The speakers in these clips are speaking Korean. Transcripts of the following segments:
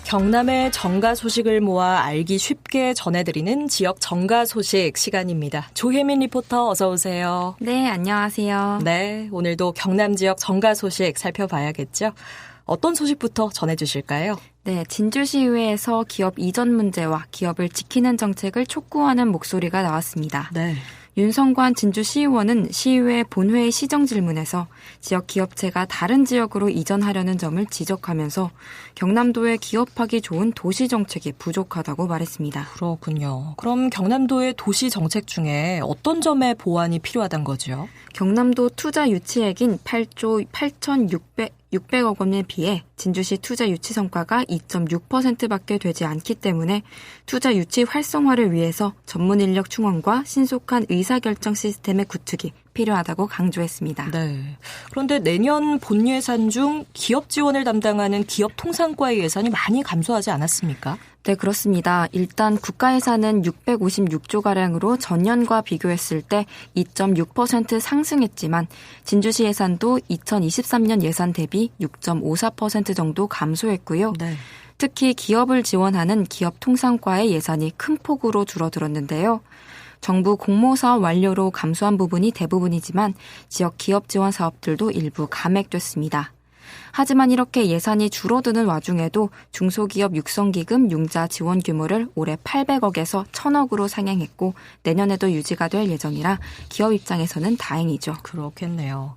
경남의 정가 소식을 모아 알기 쉽게 전해드리는 지역 정가 소식 시간입니다. 조혜민 리포터 어서 오세요. 네, 안녕하세요. 네, 오늘도 경남 지역 정가 소식 살펴봐야겠죠. 어떤 소식부터 전해주실까요? 네, 진주시의회에서 기업 이전 문제와 기업을 지키는 정책을 촉구하는 목소리가 나왔습니다. 네. 윤성관 진주시의원은 시의회 본회의 시정 질문에서 지역 기업체가 다른 지역으로 이전하려는 점을 지적하면서 경남도에 기업하기 좋은 도시 정책이 부족하다고 말했습니다. 그렇군요. 그럼 경남도의 도시 정책 중에 어떤 점에 보완이 필요하단 거죠? 경남도 투자 유치액인 8조 8,600억 원에 비해 진주시 투자 유치 성과가 2.6%밖에 되지 않기 때문에 투자 유치 활성화를 위해서 전문 인력 충원과 신속한 의사결정 시스템의 구축이 필요하다고 강조했습니다. 네. 그런데 내년 본 예산 중 기업 지원을 담당하는 기업통상과의 예산이 많이 감소하지 않았습니까? 네, 그렇습니다. 일단 국가 예산은 656조가량으로 전년과 비교했을 때 2.6% 상승했지만 진주시 예산도 2023년 예산 대비 6.54% 정도 감소했고요. 네. 특히 기업을 지원하는 기업통상과의 예산이 큰 폭으로 줄어들었는데요. 정부 공모사업 완료로 감소한 부분이 대부분이지만 지역 기업 지원 사업들도 일부 감액됐습니다. 하지만 이렇게 예산이 줄어드는 와중에도 중소기업 육성기금 융자 지원 규모를 올해 800억에서 1,000억으로 상향했고 내년에도 유지가 될 예정이라 기업 입장에서는 다행이죠. 그렇겠네요.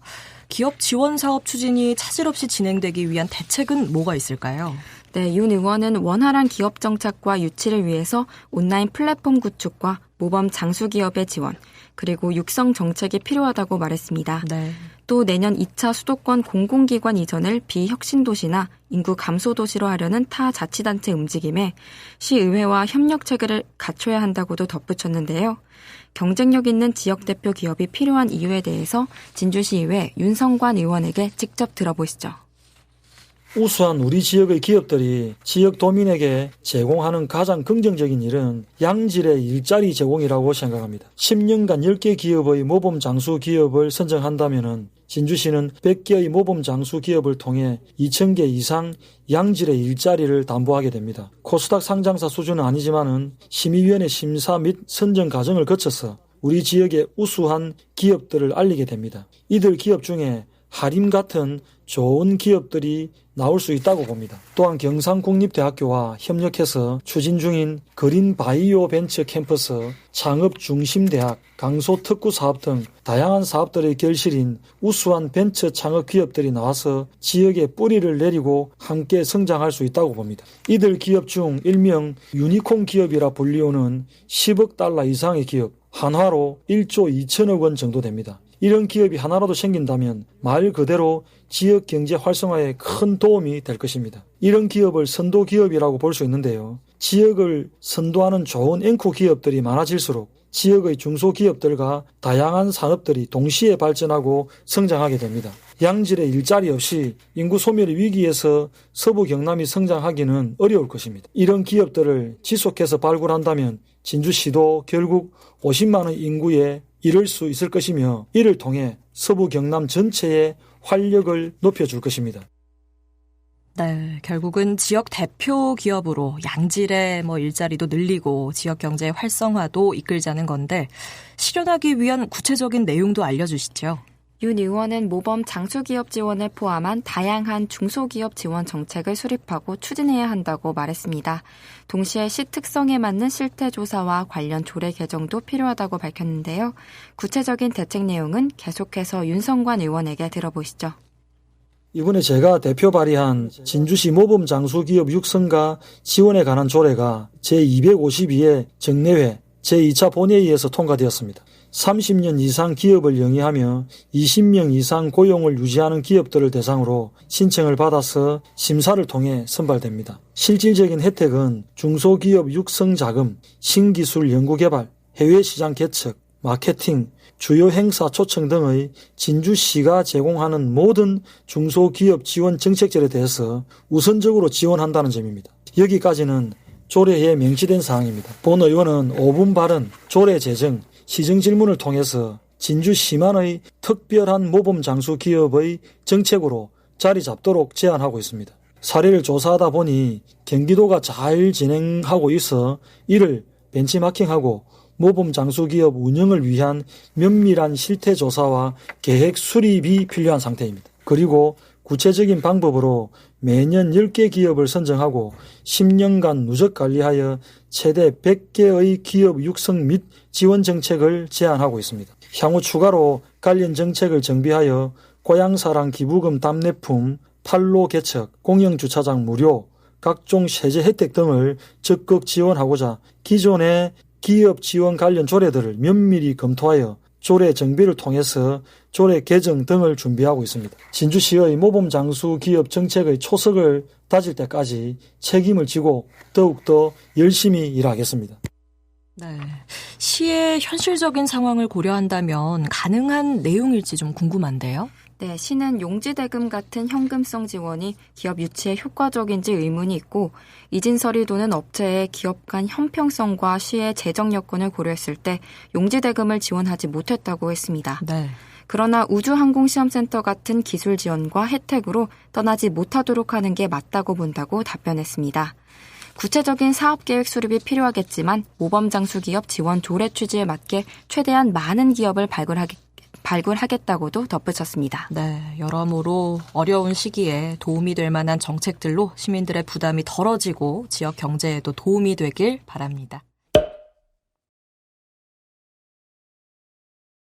기업 지원 사업 추진이 차질 없이 진행되기 위한 대책은 뭐가 있을까요? 네, 윤 의원은 원활한 기업 정착과 유치를 위해서 온라인 플랫폼 구축과 모범 장수기업의 지원, 그리고 육성 정책이 필요하다고 말했습니다. 네. 또 내년 2차 수도권 공공기관 이전을 비혁신도시나 인구 감소도시로 하려는 타 자치단체 움직임에 시의회와 협력 체계를 갖춰야 한다고도 덧붙였는데요. 경쟁력 있는 지역 대표 기업이 필요한 이유에 대해서 진주시의회 윤성관 의원에게 직접 들어보시죠. 우수한 우리 지역의 기업들이 지역 도민에게 제공하는 가장 긍정적인 일은 양질의 일자리 제공이라고 생각합니다. 10년간 10개 기업의 모범 장수 기업을 선정한다면 진주시는 100개의 모범 장수 기업을 통해 2,000개 이상 양질의 일자리를 담보하게 됩니다. 코스닥 상장사 수준은 아니지만은 심의위원회 심사 및 선정 과정을 거쳐서 우리 지역의 우수한 기업들을 알리게 됩니다. 이들 기업 중에 하림 같은 좋은 기업들이 나올 수 있다고 봅니다. 또한 경상국립대학교와 협력해서 추진 중인 그린 바이오 벤처 캠퍼스, 창업중심대학, 강소특구사업 등 다양한 사업들의 결실인 우수한 벤처 창업 기업들이 나와서 지역에 뿌리를 내리고 함께 성장할 수 있다고 봅니다. 이들 기업 중 일명 유니콘 기업이라 불리우는 10억 달러 이상의 기업, 한화로 1조 2천억 원 정도 됩니다. 이런 기업이 하나라도 생긴다면 말 그대로 지역 경제 활성화에 큰 도움이 될 것입니다. 이런 기업을 선도 기업이라고 볼 수 있는데요. 지역을 선도하는 좋은 앵커 기업들이 많아질수록 지역의 중소기업들과 다양한 산업들이 동시에 발전하고 성장하게 됩니다. 양질의 일자리 없이 인구 소멸의 위기에서 서부 경남이 성장하기는 어려울 것입니다. 이런 기업들을 지속해서 발굴한다면 진주시도 결국 50만의 인구에 이를 수 있을 것이며 이를 통해 서부 경남 전체의 활력을 높여줄 것입니다. 네, 결국은 지역 대표 기업으로 양질의 일자리도 늘리고 지역 경제 활성화도 이끌자는 건데 실현하기 위한 구체적인 내용도 알려주시죠. 윤 의원은 모범 장수기업 지원을 포함한 다양한 중소기업 지원 정책을 수립하고 추진해야 한다고 말했습니다. 동시에 시 특성에 맞는 실태조사와 관련 조례 개정도 필요하다고 밝혔는데요. 구체적인 대책 내용은 계속해서 윤성관 의원에게 들어보시죠. 이번에 제가 대표 발의한 진주시 모범 장수기업 육성과 지원에 관한 조례가 제252회 정례회 제2차 본회의에서 통과되었습니다. 30년 이상 기업을 영위하며 20명 이상 고용을 유지하는 기업들을 대상으로 신청을 받아서 심사를 통해 선발됩니다. 실질적인 혜택은 중소기업 육성자금, 신기술 연구개발, 해외시장 개척, 마케팅, 주요 행사 초청 등의 진주시가 제공하는 모든 중소기업 지원 정책들에 대해서 우선적으로 지원한다는 점입니다. 여기까지는 조례에 명시된 사항입니다. 본 의원은 5분 발언, 조례 제정, 시정 질문을 통해서 진주시만의 특별한 모범 장수 기업의 정책으로 자리 잡도록 제안하고 있습니다. 사례를 조사하다 보니 경기도가 잘 진행하고 있어 이를 벤치마킹하고 모범 장수기업 운영을 위한 면밀한 실태 조사와 계획 수립이 필요한 상태입니다. 그리고 구체적인 방법으로 매년 10개 기업을 선정하고 10년간 누적 관리하여 최대 100개의 기업 육성 및 지원 정책을 제안하고 있습니다. 향후 추가로 관련 정책을 정비하여 고향사랑 기부금 답례품, 판로 개척, 공영주차장 무료, 각종 세제 혜택 등을 적극 지원하고자 기존의 기업 지원 관련 조례들을 면밀히 검토하여 조례 정비를 통해서 조례 개정 등을 준비하고 있습니다. 진주시의 모범 장수 기업 정책의 초석을 다질 때까지 책임을 지고 더욱더 열심히 일하겠습니다. 네, 시의 현실적인 상황을 고려한다면 가능한 내용일지 좀 궁금한데요. 네, 시는 용지대금 같은 현금성 지원이 기업 유치에 효과적인지 의문이 있고 이진설이 도는 업체의 기업 간 형평성과 시의 재정 여건을 고려했을 때 용지대금을 지원하지 못했다고 했습니다. 네. 그러나 우주항공시험센터 같은 기술 지원과 혜택으로 떠나지 못하도록 하는 게 맞다고 본다고 답변했습니다. 구체적인 사업계획 수립이 필요하겠지만 모범장수기업 지원 조례 취지에 맞게 최대한 많은 기업을 발굴하겠다고도 덧붙였습니다. 네, 여러모로 어려운 시기에 도움이 될 만한 정책들로 시민들의 부담이 덜어지고 지역 경제에도 도움이 되길 바랍니다.